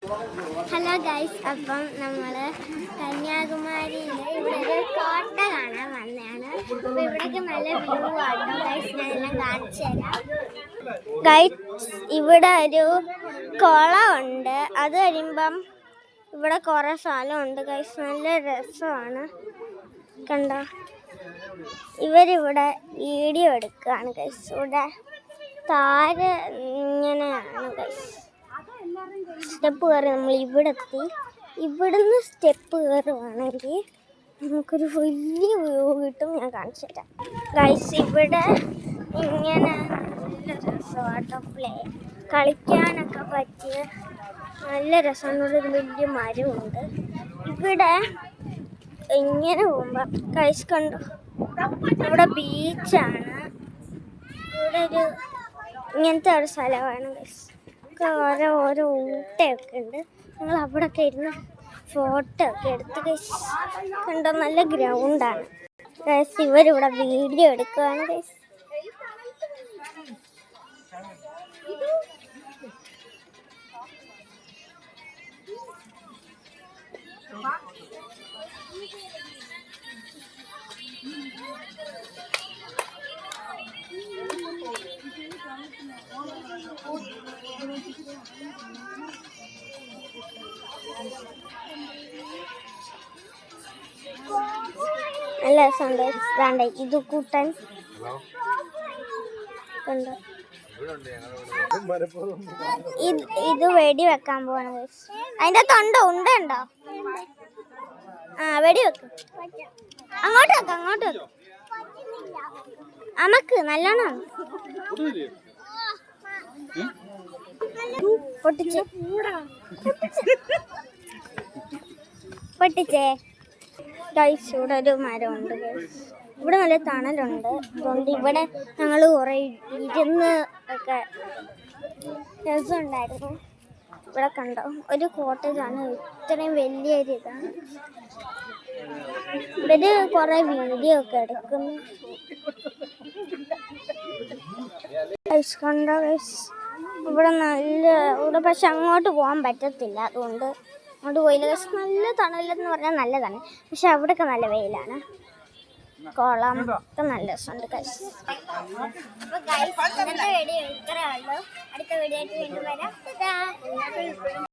Hello guys, അപ്പം നമ്മൾ കന്യാകുമാരിയിൽ ഇവിടെ ഒരു കോട്ട കാണാൻ വന്നതാണ്. അപ്പോൾ ഇവിടേക്ക് നല്ല വ്യൂ ആട്ടോ ഗൈസ്, ഞാനെല്ലാം കാണിച്ചു തരാം. ഗൈസ്, ഇവിടെ ഒരു കുളമുണ്ട്. അത് കഴിയുമ്പം ഇവിടെ കുറേ സ്ഥലമുണ്ട് ഗൈസ്, നല്ല രസമാണ്. കണ്ടോ, ഇവരിവിടെ വീഡിയോ എടുക്കുകയാണ് ഗൈസ്. ഇവിടെ താഴെ ഇങ്ങനെയാണ് ഗൈസ് സ്റ്റെപ്പ് കയറി നമ്മൾ ഇവിടെ എത്തി. ഇവിടുന്ന് സ്റ്റെപ്പ് കയറുവാണെങ്കിൽ നമുക്കൊരു വലിയ വ്യൂ കിട്ടും. ഞാൻ കാണിച്ചു തരാം ഗൈസ്. ഇവിടെ ഇങ്ങനെ നല്ല രസമാട്ടോ, കളിക്കാനൊക്കെ പറ്റിയ നല്ല രസമുള്ളൊരു വലിയ മരമുണ്ട്. ഇവിടെ ഇങ്ങനെ പോകുമ്പോൾ ഗൈസ് കണ്ടു, ഇവിടെ ബീച്ചാണ്. ഇവിടെ ഒരു ഇങ്ങനത്തെ ഒരു സ്ഥലമാണ് ഗൈസ്. ഓരോ ഊട്ടയൊക്കെ ഉണ്ട്. ഞങ്ങൾ അവിടെയൊക്കെ ഇരുന്ന് ഫോട്ടോ ഒക്കെ എടുത്ത് ഗൈസ്. കണ്ടോ, നല്ല ഗ്രൗണ്ടാണ് ഗൈസ്. ഇവരിവിടെ വീഡിയോ എടുക്കുകയാണ് ഗൈസ്. നല്ല രസമുണ്ട്. ഇത് കൂട്ടാൻ കണ്ടോ, ഇത് വെടി വെക്കാൻ പോവാണ് ഗൈസ്. അതിൻ്റെ തൊണ്ട ഉണ്ടോ? വെടി വെക്കും. അങ്ങോട്ട് വെക്കും. അമക്ക് നല്ലോണം പൊട്ടിച്ചേ ഗൈസ്. ഇവിടെ ഒരു മരമുണ്ട് ഗൈസ്. ഇവിടെ നല്ല തണലുണ്ട്. അതുകൊണ്ട് ഇവിടെ ഞങ്ങൾ കുറേ ഇരുന്ന് ഒക്കെ രസമുണ്ടായിരുന്നു. ഇവിടെ കണ്ടോ, ഒരു കോട്ടേജാണ്. ഇത്രയും വലിയൊരു ഇതാണ്. ഇവര് കുറേ വീഡിയോ ഒക്കെ എടുക്കുന്നു ഗൈസ്. കണ്ടോ ഗൈസ്, ഇവിടെ പക്ഷെ അങ്ങോട്ട് പോകാൻ പറ്റത്തില്ല. അതുകൊണ്ട് അങ്ങോട്ട് പോയില്ല ഗൈസ്. നല്ല തണലെന്ന് പറഞ്ഞാൽ നല്ലതാണ്, പക്ഷെ അവിടെയൊക്കെ നല്ല വെയിലാണ്. കോളം ഒക്കെ നല്ല രസമുണ്ട് ഗൈസ്. അപ്പോൾ ഗൈസ്, ഇന്നത്തെ വീഡിയോ ഇത്രയേ ഉള്ളൂ. അടുത്ത വീഡിയോ ആയിട്ട് വീണ്ടും വരാം.